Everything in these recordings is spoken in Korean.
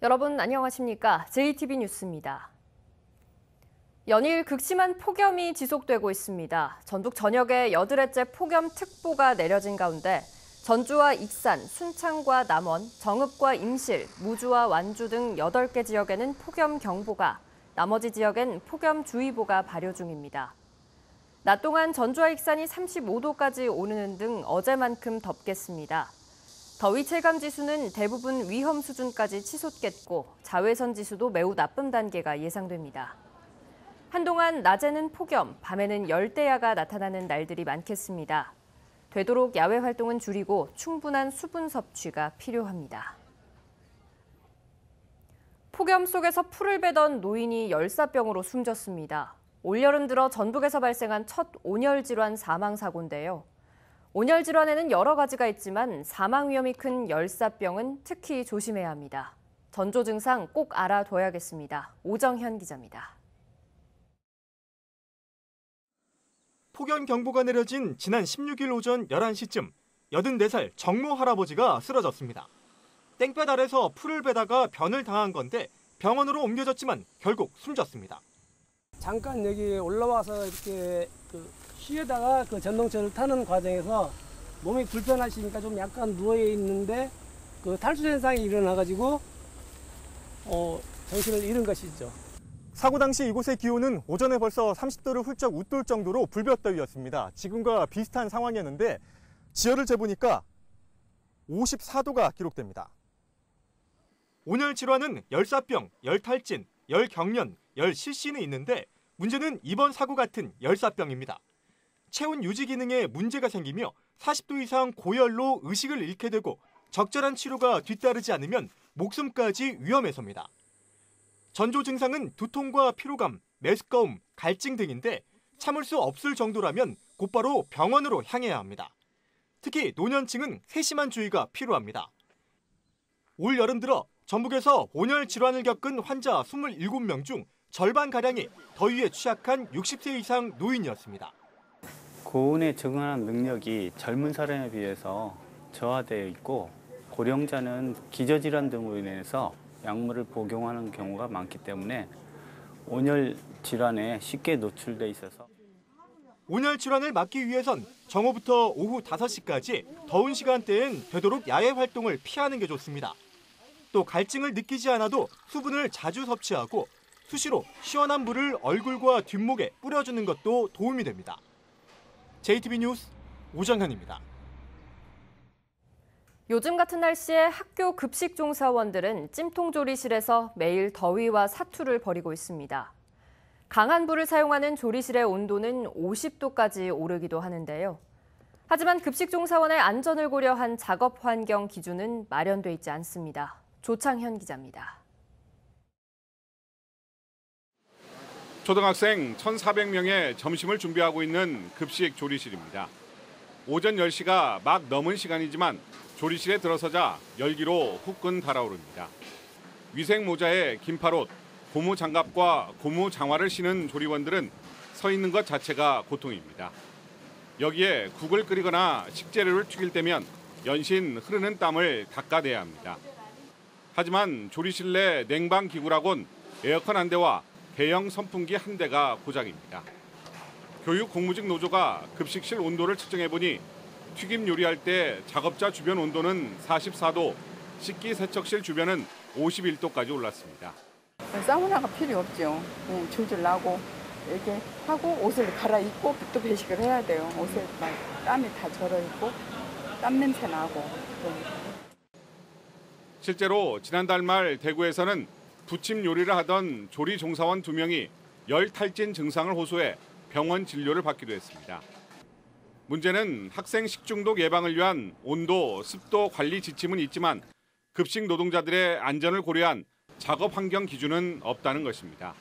여러분 안녕하십니까? JTB 뉴스입니다. 연일 극심한 폭염이 지속되고 있습니다. 전북 전역에 여드레째 폭염특보가 내려진 가운데 전주와 익산, 순창과 남원, 정읍과 임실, 무주와 완주 등 8개 지역에는 폭염경보가, 나머지 지역엔 폭염주의보가 발효 중입니다. 낮 동안 전주와 익산이 35도까지 오르는 등 어제만큼 덥겠습니다. 더위 체감 지수는 대부분 위험 수준까지 치솟겠고 자외선 지수도 매우 나쁨 단계가 예상됩니다. 한동안 낮에는 폭염, 밤에는 열대야가 나타나는 날들이 많겠습니다. 되도록 야외 활동은 줄이고 충분한 수분 섭취가 필요합니다. 폭염 속에서 풀을 베던 노인이 열사병으로 숨졌습니다. 올여름 들어 전북에서 발생한 첫 온열 질환 사망 사고인데요. 온열 질환에는 여러 가지가 있지만 사망 위험이 큰 열사병은 특히 조심해야 합니다. 전조 증상 꼭 알아둬야겠습니다. 오정현 기자입니다. 폭염 경보가 내려진 지난 16일 오전 11시쯤 84살 정모 할아버지가 쓰러졌습니다. 땡볕 아래서 풀을 베다가 변을 당한 건데 병원으로 옮겨졌지만 결국 숨졌습니다. 잠깐 여기 올라와서 이렇게 쉬다가 전동차를 타는 과정에서 몸이 불편하시니까 좀 약간 누워 있는데 탈수 현상이 일어나가지고 정신을 잃은 것이죠. 사고 당시 이곳의 기온은 오전에 벌써 30도를 훌쩍 웃돌 정도로 불볕더위였습니다. 지금과 비슷한 상황이었는데 지열을 재보니까 54도가 기록됩니다. 온열 질환은 열사병, 열탈진, 열경련, 열실신이 있는데 문제는 이번 사고 같은 열사병입니다. 체온 유지 기능에 문제가 생기며 40도 이상 고열로 의식을 잃게 되고 적절한 치료가 뒤따르지 않으면 목숨까지 위험해서입니다. 전조 증상은 두통과 피로감, 메스꺼움, 갈증 등인데 참을 수 없을 정도라면 곧바로 병원으로 향해야 합니다. 특히 노년층은 세심한 주의가 필요합니다. 올 여름 들어 전북에서 온열 질환을 겪은 환자 27명 중 절반가량이 더위에 취약한 60세 이상 노인이었습니다. 고온에 적응하는 능력이 젊은 사람에 비해서 저하되어 있고 고령자는 기저질환 등으로 인해서 약물을 복용하는 경우가 많기 때문에 온열 질환에 쉽게 노출돼 있어서 온열 질환을 막기 위해선 정오부터 오후 5시까지 더운 시간대엔 되도록 야외 활동을 피하는 게 좋습니다. 또 갈증을 느끼지 않아도 수분을 자주 섭취하고 수시로 시원한 물을 얼굴과 뒷목에 뿌려주는 것도 도움이 됩니다. JTB 뉴스 오정현입니다. 요즘 같은 날씨에 학교 급식 종사원들은 찜통조리실에서 매일 더위와 사투를 벌이고 있습니다. 강한 불을 사용하는 조리실의 온도는 50도까지 오르기도 하는데요. 하지만 급식 종사원의 안전을 고려한 작업 환경 기준은 마련돼 있지 않습니다. 조창현 기자입니다. 초등학생 1,400명의 점심을 준비하고 있는 급식 조리실입니다. 오전 10시가 막 넘은 시간이지만 조리실에 들어서자 열기로 후끈 달아오릅니다. 위생 모자에 긴팔옷, 고무 장갑과 고무 장화를 신은 조리원들은 서 있는 것 자체가 고통입니다. 여기에 국을 끓이거나 식재료를 튀길 때면 연신 흐르는 땀을 닦아내야 합니다. 하지만 조리실 내 냉방 기구라곤 에어컨 한 대와 대형 선풍기 한 대가 고장입니다. 교육 공무직 노조가 급식실 온도를 측정해보니 튀김 요리할 때 작업자 주변 온도는 44도, 식기 세척실 주변은 51도까지 올랐습니다. 사우나가 필요 없죠. 그냥 줄줄 나고 이렇게 하고 옷을 갈아입고 또 배식을 해야 돼요. 옷에 막 땀이 다 절어있고 땀 냄새 나고. 실제로 지난달 말 대구에서는 부침 요리를 하던 조리 종사원 2명이 열탈진 증상을 호소해 병원 진료를 받기도 했습니다. 문제는 학생 식중독 예방을 위한 온도, 습도 관리 지침은 있지만 급식 노동자들의 안전을 고려한 작업 환경 기준은 없다는 것입니다.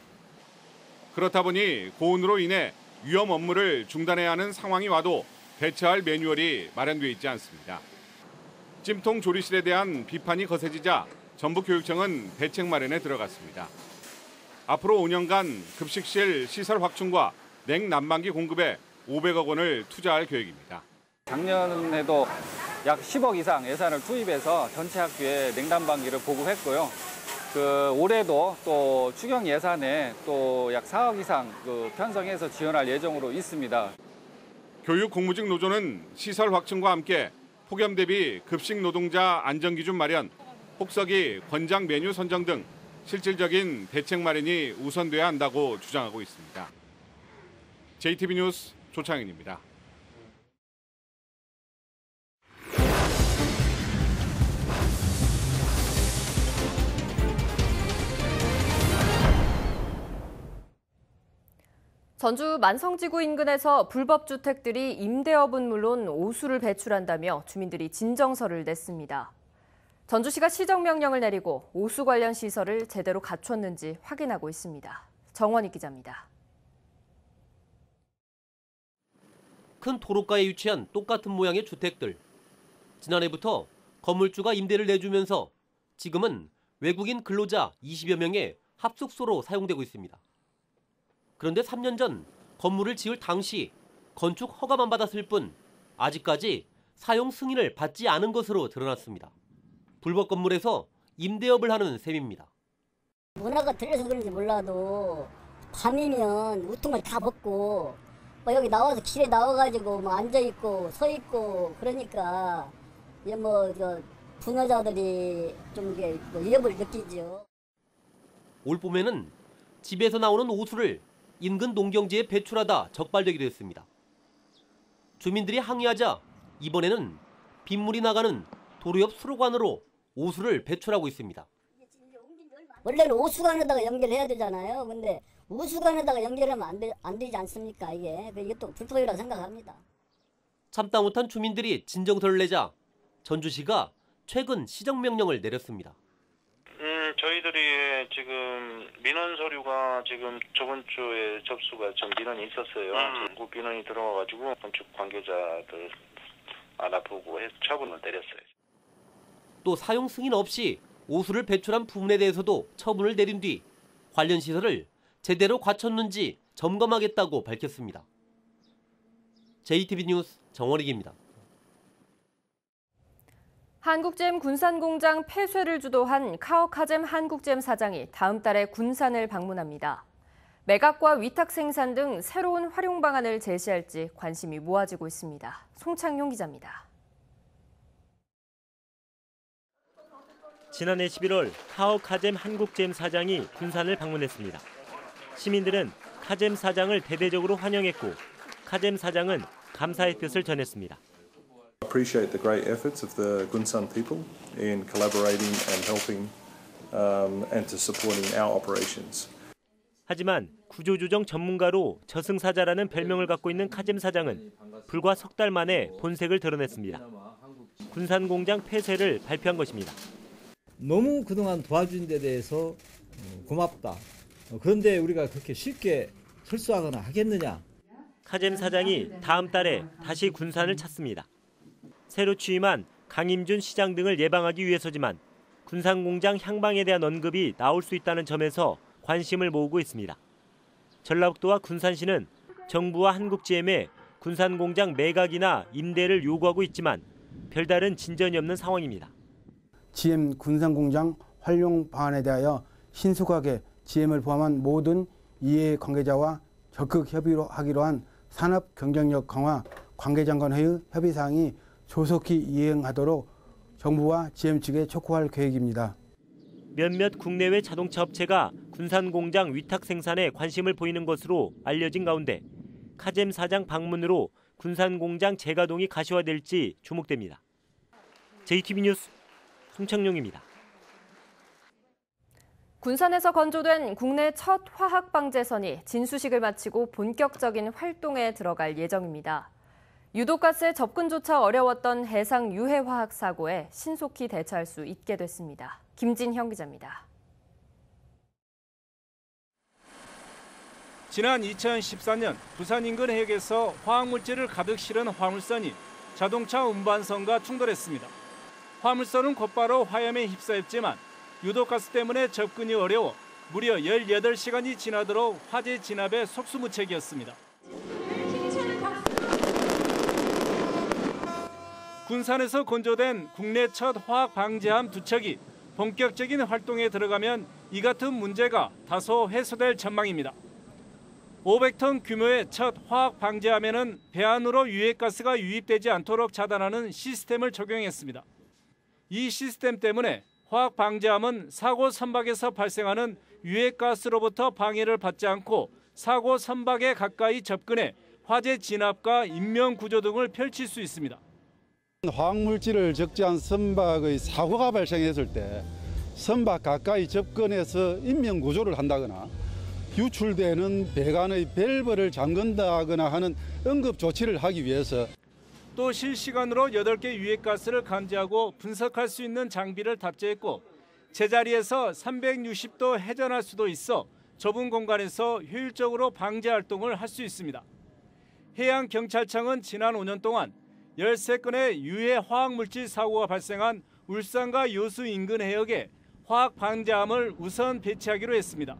그렇다 보니 고온으로 인해 위험 업무를 중단해야 하는 상황이 와도 대처할 매뉴얼이 마련되어 있지 않습니다. 찜통 조리실에 대한 비판이 거세지자 전북교육청은 대책 마련에 들어갔습니다. 앞으로 5년간 급식실 시설 확충과 냉난방기 공급에 500억 원을 투자할 계획입니다. 작년에도 약 10억 이상 예산을 투입해서 전체 학교에 냉난방기를 보급했고요. 올해도 또 추경 예산에 또 약 4억 이상 편성해서 지원할 예정으로 있습니다. 교육 공무직 노조는 시설 확충과 함께 폭염 대비 급식 노동자 안전기준 마련, 혹서기 권장 메뉴 선정 등 실질적인 대책 마련이 우선돼야 한다고 주장하고 있습니다. JTB 뉴스 조창현입니다. 전주 만성지구 인근에서 불법 주택들이 임대업은 물론 오수를 배출한다며 주민들이 진정서를 냈습니다. 전주시가 시정명령을 내리고 오수 관련 시설을 제대로 갖췄는지 확인하고 있습니다. 정원희 기자입니다. 큰 도로가에 위치한 똑같은 모양의 주택들. 지난해부터 건물주가 임대를 내주면서 지금은 외국인 근로자 20여 명의 합숙소로 사용되고 있습니다. 그런데 3년 전 건물을 지을 당시 건축 허가만 받았을 뿐 아직까지 사용 승인을 받지 않은 것으로 드러났습니다. 불법 건물에서 임대업을 하는 셈입니다. 문화가 들려서 그런지 몰라도 밤이면 우통을 다 벗고 여기 나와서 길에 나와가지고 앉아있고 서있고 그러니까 부녀자들이 좀 위협을 느끼죠. 올 봄에는 집에서 나오는 오수를 인근 농경지에 배출하다 적발되기도 했습니다. 주민들이 항의하자 이번에는 빗물이 나가는 도로 옆 수로관으로 오수를 배출하고 있습니다. 원래는 오수관에다가 연결해야 되잖아요. 근데 우수관에다가 연결하면 안 되지 않습니까? 이게 또 불법이라고 생각합니다. 참다 못한 주민들이 진정서를 내자 전주시가 최근 시정명령을 내렸습니다. 저희들이 지금 민원 서류가 지금 저번 주에 접수가 좀 민원이 있었어요. 그 민원이 들어와가지고 건축 관계자들 알아보고 처분을 내렸어요. 또 사용 승인 없이 오수를 배출한 부분에 대해서도 처분을 내린 뒤 관련 시설을 제대로 갖췄는지 점검하겠다고 밝혔습니다. JTB 뉴스 정원익입니다. 한국잼 군산공장 폐쇄를 주도한 카오카잼 한국잼 사장이 다음 달에 군산을 방문합니다. 매각과 위탁 생산 등 새로운 활용 방안을 제시할지 관심이 모아지고 있습니다. 송창용 기자입니다. 지난해 11월 카오카잼 한국잼 사장이 군산을 방문했습니다. 시민들은 카잼 사장을 대대적으로 환영했고 카잼 사장은 감사의 뜻을 전했습니다. Appreciate the great efforts of the Gunsan people in collaborating and helping and to supporting our operations. 하지만 구조조정 전문가로 저승사자라는 별명을 갖고 있는 카잼 사장은 불과 석 달 만에 본색을 드러냈습니다. 군산 공장 폐쇄를 발표한 것입니다. 너무 그동안 도와준 데 대해서 고맙다. 그런데 우리가 그렇게 쉽게 철수하거나 하겠느냐. 카잼 사장이 다음 달에 다시 군산을 찾습니다. 새로 취임한 강임준 시장 등을 예방하기 위해서지만 군산 공장 향방에 대한 언급이 나올 수 있다는 점에서 관심을 모으고 있습니다. 전라북도와 군산시는 정부와 한국GM에 군산 공장 매각이나 임대를 요구하고 있지만 별다른 진전이 없는 상황입니다. GM 군산 공장 활용 방안에 대하여 신속하게 GM을 포함한 모든 이해 관계자와 적극 협의하기로 한 산업 경쟁력 강화 관계장관 회의 협의 사항이 조속히 이행하도록 정부와 GM 측에 촉구할 계획입니다. 몇몇 국내외 자동차 업체가 군산 공장 위탁 생산에 관심을 보이는 것으로 알려진 가운데 카잼 사장 방문으로 군산 공장 재가동이 가시화될지 주목됩니다. JTB 뉴스 송창용입니다. 군산에서 건조된 국내 첫 화학 방제선이 진수식을 마치고 본격적인 활동에 들어갈 예정입니다. 유독가스의 접근조차 어려웠던 해상 유해 화학 사고에 신속히 대처할 수 있게 됐습니다. 김진형 기자입니다. 지난 2014년 부산 인근 해역에서 화학물질을 가득 실은 화물선이 자동차 운반선과 충돌했습니다. 화물선은 곧바로 화염에 휩싸였지만 유독가스 때문에 접근이 어려워 무려 18시간이 지나도록 화재 진압에 속수무책이었습니다. 군산에서 건조된 국내 첫 화학 방제함 두 척이 본격적인 활동에 들어가면 이 같은 문제가 다소 해소될 전망입니다. 500톤 규모의 첫 화학 방제함에는 배안으로 유해가스가 유입되지 않도록 차단하는 시스템을 적용했습니다. 이 시스템 때문에 화학 방제함은 사고 선박에서 발생하는 유해가스로부터 방해를 받지 않고 사고 선박에 가까이 접근해 화재 진압과 인명 구조 등을 펼칠 수 있습니다. 화학물질을 적재한 선박의 사고가 발생했을 때 선박 가까이 접근해서 인명 구조를 한다거나 유출되는 배관의 밸브를 잠근다거나 하는 응급 조치를 하기 위해서 또 실시간으로 8개 유해가스를 감지하고 분석할 수 있는 장비를 탑재했고 제자리에서 360도 회전할 수도 있어 좁은 공간에서 효율적으로 방제 활동을 할 수 있습니다. 해양경찰청은 지난 5년 동안 13건의 유해 화학물질 사고가 발생한 울산과 여수 인근 해역에 화학 방제함을 우선 배치하기로 했습니다.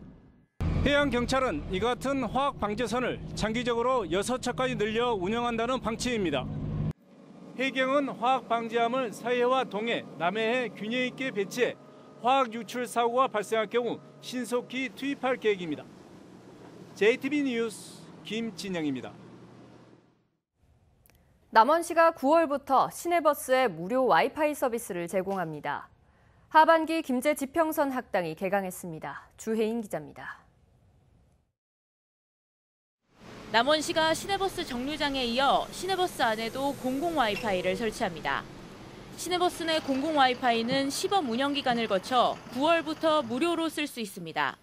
해양경찰은 이 같은 화학 방제선을 장기적으로 6척까지 늘려 운영한다는 방침입니다. 해경은 화학 방제함을 서해와 동해, 남해에 균형 있게 배치해 화학 유출 사고가 발생할 경우 신속히 투입할 계획입니다. JTB 뉴스 김진영입니다. 남원시가 9월부터 시내버스에 무료 와이파이 서비스를 제공합니다. 하반기 김제 지평선 학당이 개강했습니다. 주혜인 기자입니다. 남원시가 시내버스 정류장에 이어 시내버스 안에도 공공 와이파이를 설치합니다. 시내버스 내 공공 와이파이는 시범 운영 기간을 거쳐 9월부터 무료로 쓸 수 있습니다.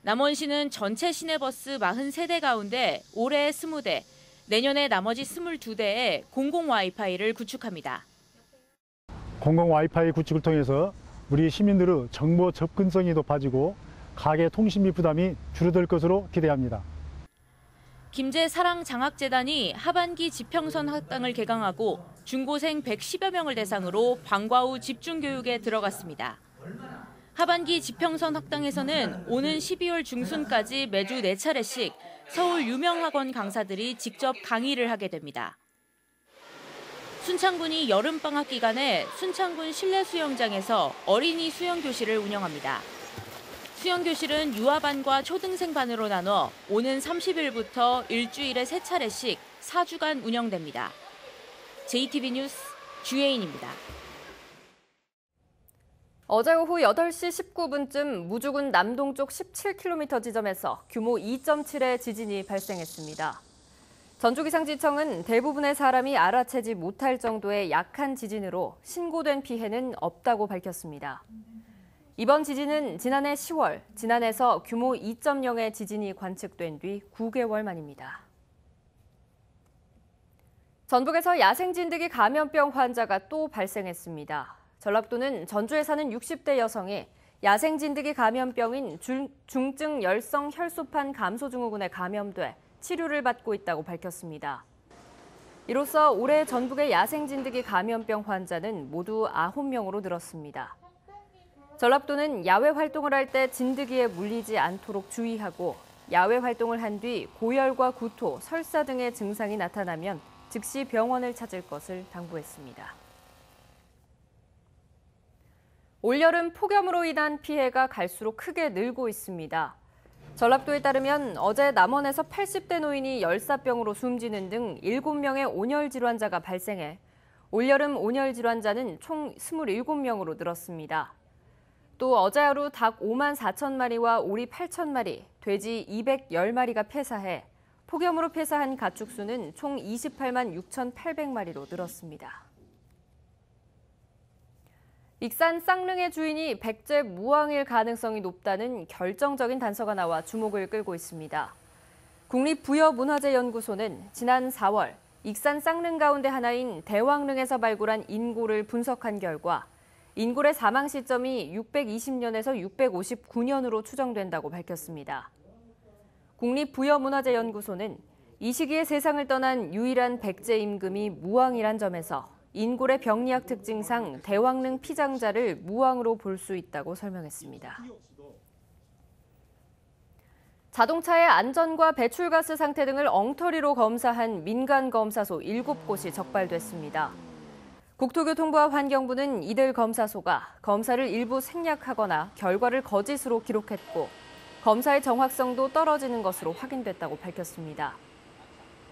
남원시는 전체 시내버스 43대 가운데 올해 20대, 내년에 나머지 22대에 공공 와이파이를 구축합니다. 공공 와이파이 구축을 통해서 우리 시민들의 정보 접근성이 높아지고 가계 통신비 부담이 줄어들 것으로 기대합니다. 김제 사랑장학재단이 하반기 지평선 학당을 개강하고 중고생 110여 명을 대상으로 방과 후 집중교육에 들어갔습니다. 하반기 지평선 학당에서는 오는 12월 중순까지 매주 4차례씩 서울 유명 학원 강사들이 직접 강의를 하게 됩니다. 순창군이 여름방학 기간에 순창군 실내 수영장에서 어린이 수영교실을 운영합니다. 수영교실은 유아반과 초등생반으로 나눠 오는 30일부터 일주일에 3차례씩 4주간 운영됩니다. JTB 뉴스 주혜인입니다. 어제 오후 8시 19분쯤 무주군 남동쪽 17km 지점에서 규모 2.7의 지진이 발생했습니다. 전주기상지청은 대부분의 사람이 알아채지 못할 정도의 약한 지진으로 신고된 피해는 없다고 밝혔습니다. 이번 지진은 지난해 10월 진안에서 규모 2.0의 지진이 관측된 뒤 9개월 만입니다. 전북에서 야생진드기 감염병 환자가 또 발생했습니다. 전라도는 전주에 사는 60대 여성이 야생진드기 감염병인 중증 열성 혈소판 감소증후군에 감염돼 치료를 받고 있다고 밝혔습니다. 이로써 올해 전북의 야생진드기 감염병 환자는 모두 9명으로 늘었습니다. 전라도는 야외 활동을 할 때 진드기에 물리지 않도록 주의하고 야외 활동을 한 뒤 고열과 구토, 설사 등의 증상이 나타나면 즉시 병원을 찾을 것을 당부했습니다. 올여름 폭염으로 인한 피해가 갈수록 크게 늘고 있습니다. 전라도에 따르면 어제 남원에서 80대 노인이 열사병으로 숨지는 등 7명의 온열 질환자가 발생해 올여름 온열 질환자는 총 27명으로 늘었습니다. 또 어제 하루 닭 5만 4천 마리와 오리 8천 마리, 돼지 210마리가 폐사해 폭염으로 폐사한 가축수는 총 28만 6,800마리로 늘었습니다. 익산 쌍릉의 주인이 백제 무왕일 가능성이 높다는 결정적인 단서가 나와 주목을 끌고 있습니다. 국립부여문화재연구소는 지난 4월 익산 쌍릉 가운데 하나인 대왕릉에서 발굴한 인골을 분석한 결과 인골의 사망 시점이 620년에서 659년으로 추정된다고 밝혔습니다. 국립부여문화재연구소는 이 시기에 세상을 떠난 유일한 백제 임금이 무왕이란 점에서 인골의 병리학 특징상 대왕릉 피장자를 무왕으로 볼 수 있다고 설명했습니다. 자동차의 안전과 배출가스 상태 등을 엉터리로 검사한 민간검사소 7곳이 적발됐습니다. 국토교통부와 환경부는 이들 검사소가 검사를 일부 생략하거나 결과를 거짓으로 기록했고 검사의 정확성도 떨어지는 것으로 확인됐다고 밝혔습니다.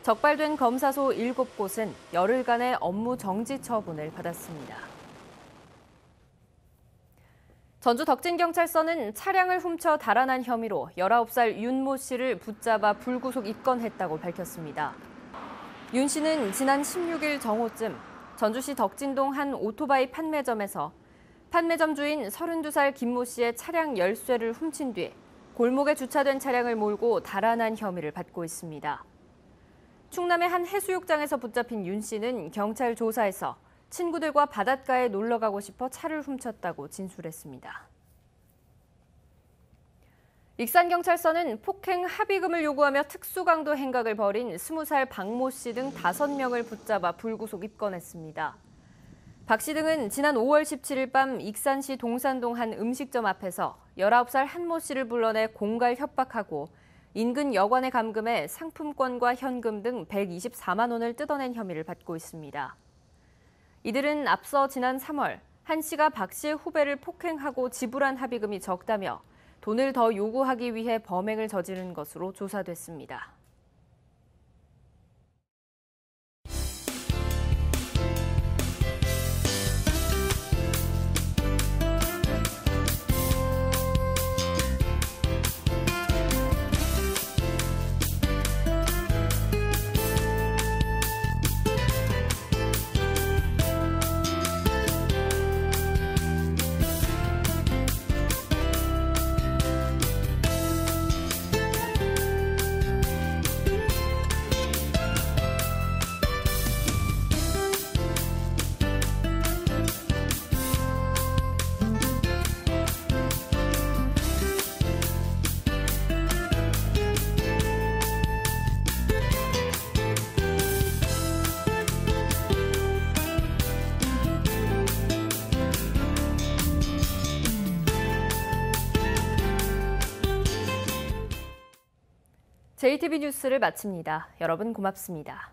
적발된 검사소 7곳은 열흘간의 업무 정지 처분을 받았습니다. 전주 덕진경찰서는 차량을 훔쳐 달아난 혐의로 19살 윤모 씨를 붙잡아 불구속 입건했다고 밝혔습니다. 윤 씨는 지난 16일 정오쯤 전주시 덕진동 한 오토바이 판매점에서 판매점 주인 32살 김모 씨의 차량 열쇠를 훔친 뒤 골목에 주차된 차량을 몰고 달아난 혐의를 받고 있습니다. 충남의 한 해수욕장에서 붙잡힌 윤 씨는 경찰 조사에서 친구들과 바닷가에 놀러 가고 싶어 차를 훔쳤다고 진술했습니다. 익산경찰서는 폭행 합의금을 요구하며 특수강도 행각을 벌인 20살 박모 씨 등 5명을 붙잡아 불구속 입건했습니다. 박 씨 등은 지난 5월 17일 밤 익산시 동산동 한 음식점 앞에서 19살 한모 씨를 불러내 공갈 협박하고 인근 여관에 감금해 상품권과 현금 등 124만 원을 뜯어낸 혐의를 받고 있습니다. 이들은 앞서 지난 3월 한 씨가 박 씨의 후배를 폭행하고 지불한 합의금이 적다며 돈을 더 요구하기 위해 범행을 저지른 것으로 조사됐습니다. JTB 뉴스를 마칩니다. 여러분 고맙습니다.